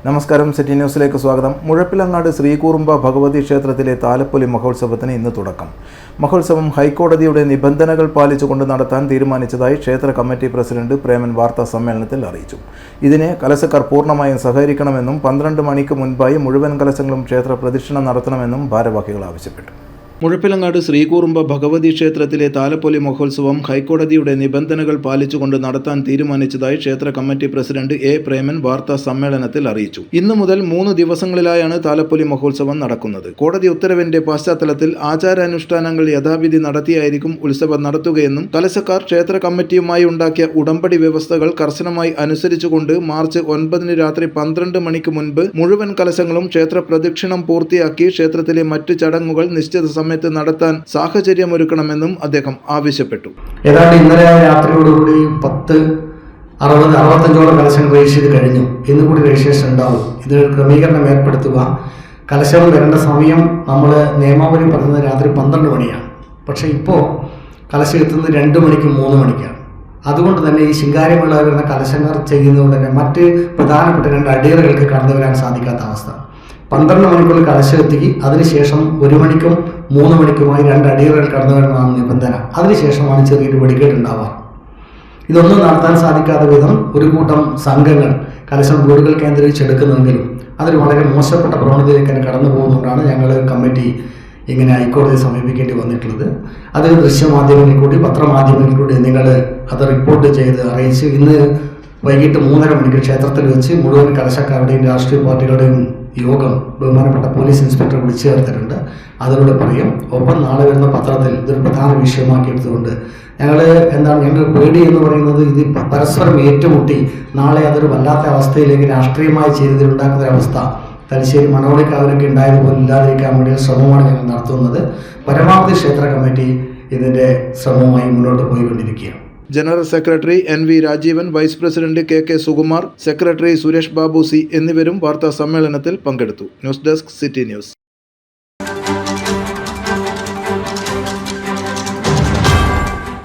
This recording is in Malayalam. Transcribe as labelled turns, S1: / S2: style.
S1: നമസ്കാരം, സിറ്റി ന്യൂസിലേക്ക് സ്വാഗതം. മുഴപ്പിലങ്ങാട് ശ്രീകൂറുമ്പ ഭഗവതി ക്ഷേത്രത്തിലെ താലപ്പൊലി മഹോത്സവത്തിന് ഇന്ന് തുടക്കം. മഹോത്സവം ഹൈക്കോടതിയുടെ നിബന്ധനകൾ പാലിച്ചുകൊണ്ട് നടത്താൻ തീരുമാനിച്ചതായി ക്ഷേത്ര കമ്മിറ്റി പ്രസിഡന്റ് പ്രേമൻ വാർത്താ സമ്മേളനത്തിൽ അറിയിച്ചു. ഇതിന് കലശക്കാർ പൂർണ്ണമായും സഹകരിക്കണമെന്നും 12 മണിക്ക് മുൻപായി മുഴുവൻ കലശങ്ങളും ക്ഷേത്ര പ്രദക്ഷിണം നടത്തണമെന്നും ഭാരവാഹികൾ ആവശ്യപ്പെട്ടു. മുഴപ്പിലങ്ങാട് ശ്രീകൂറുമ്പ ഭഗവതി ക്ഷേത്രത്തിലെ താലപ്പൊലി മഹോത്സവം ഹൈക്കോടതിയുടെ നിബന്ധനകൾ പാലിച്ചുകൊണ്ട് നടത്താൻ തീരുമാനിച്ചതായി ക്ഷേത്ര കമ്മിറ്റി പ്രസിഡന്റ് പ്രേമൻ വാർത്താ സമ്മേളനത്തിൽ അറിയിച്ചു. ഇന്നു മുതൽ 3 ദിവസങ്ങളിലായാണ് താലപ്പൊലി മഹോത്സവം നടക്കുന്നത്. കോടതി ഉത്തരവിന്റെ പശ്ചാത്തലത്തിൽ ആചാരാനുഷ്ഠാനങ്ങൾ യഥാവിധി നടത്തിയായിരിക്കും ഉത്സവം നടത്തുകയെന്നും കലശക്കാർ ക്ഷേത്ര കമ്മിറ്റിയുമായി ഉണ്ടാക്കിയ ഉടമ്പടി വ്യവസ്ഥകൾ കർശനമായി അനുസരിച്ചുകൊണ്ട് മാർച്ച് 9 രാത്രി 12 മണിക്ക് മുൻപ് മുഴുവൻ കലശങ്ങളും ക്ഷേത്ര പ്രദക്ഷിണം പൂർത്തിയാക്കി ക്ഷേത്രത്തിലെ മറ്റു ചടങ്ങുകൾ നിശ്ചിത സമയത്ത് നടത്താൻ സാഹചര്യമൊരുക്കണമെന്നും അദ്ദേഹം ആവശ്യപ്പെട്ടു.
S2: ഏതാണ്ട് ഇന്നലെ രാത്രിയോടുകൂടി 60-65 കലശങ്ങൾ രജിസ്റ്റർ ചെയ്ത് കഴിഞ്ഞു. ഇന്നുകൂടി രജിസ്ട്രേഷൻ ഉണ്ടാവും. ഇതിന് ക്രമീകരണം ഏർപ്പെടുത്തുക. കലശം വരേണ്ട സമയം നമ്മൾ നിയമാവലി പറയുന്നത് രാത്രി 12 മണിയാണ്. പക്ഷേ ഇപ്പോൾ കലശം എത്തുന്നത് 2 മണിക്കും 3 മണിക്കാണ്. അതുകൊണ്ട് തന്നെ ഈ ശിങ്കാരിമേള വരുന്ന കലശങ്ങൾ ചെയ്യുന്നതുകൊണ്ട് തന്നെ മറ്റ് പ്രധാനപ്പെട്ട 2 അടിയറകൾക്ക് കടന്നു വരാൻ സാധിക്കാത്ത അവസ്ഥ. 12 മണിക്കുള്ളിൽ കലശം എത്തി, അതിനുശേഷം 1 മണിക്കും 3 മണിക്കുമായി 2 അടിയറകൾ കടന്നു വരണമെന്നാണ് നിബന്ധന. അതിനുശേഷമാണ് ചെറിയൊരു വെടിക്കെട്ട് ഉണ്ടാവാറ്. ഇതൊന്നും നടത്താൻ സാധിക്കാത്ത വിധം ഒരു കൂട്ടം സംഘങ്ങൾ കലശം വീടുകൾ കേന്ദ്രീകരിച്ചെടുക്കുന്നെങ്കിലും അതൊരു വളരെ മോശപ്പെട്ട പ്രവണതയിലേക്ക് തന്നെ കടന്നു പോകുന്നതുകൊണ്ടാണ് ഞങ്ങൾ കമ്മിറ്റി ഇങ്ങനെ ഹൈക്കോടതിയെ സമീപിക്കേണ്ടി വന്നിട്ടുള്ളത്. അത് ദൃശ്യമാധ്യമങ്ങളിൽ കൂടി പത്രമാധ്യമങ്ങളിൽ കൂടി നിങ്ങൾ അത് റിപ്പോർട്ട് ചെയ്ത് അറിയിച്ച് ഇന്ന് വൈകിട്ട് 3:30 മണിക്ക് ക്ഷേത്രത്തിൽ വെച്ച് മുഴുവൻ കലശക്കാരുടെയും രാഷ്ട്രീയ പാർട്ടികളുടെയും യോഗം ബഹുമാനപ്പെട്ട പോലീസ് ഇൻസ്പെക്ടർ വിളിച്ചു ചേർത്തിട്ടുണ്ട്. അതിലൂടെ പറയും. ഒപ്പം നാളെ വരുന്ന പത്രത്തിൽ ഇതൊരു പ്രധാന വിഷയമാക്കി എടുത്തുകൊണ്ട് ഞങ്ങളുടെ പേടി എന്ന് പറയുന്നത് ഇത് പരസ്പരം ഏറ്റുമുട്ടി നാളെ അതൊരു വല്ലാത്ത അവസ്ഥയിലേക്ക് രാഷ്ട്രീയമായി ചെയ്തതിലുണ്ടാക്കുന്ന ഒരവസ്ഥ തലശ്ശേരി മണവളിക്കാവിലൊക്കെ ഉണ്ടായതുപോലെ ഇല്ലാതിരിക്കാൻ വേണ്ടിയുള്ള ശ്രമമാണ് ഞങ്ങൾ നടത്തുന്നത്. പരമാവധി ക്ഷേത്ര കമ്മിറ്റി ഇതിൻ്റെ ശ്രമവുമായി മുന്നോട്ട് പോയിക്കൊണ്ടിരിക്കുകയാണ്.
S1: General secretary NV Rajeevan, vice president KK Sukumar, secretary Suresh Babu C എന്നിവരും വാർത്താ സമ്മേളനത്തിൽ പങ്കെടുത്തു. News desk, city news.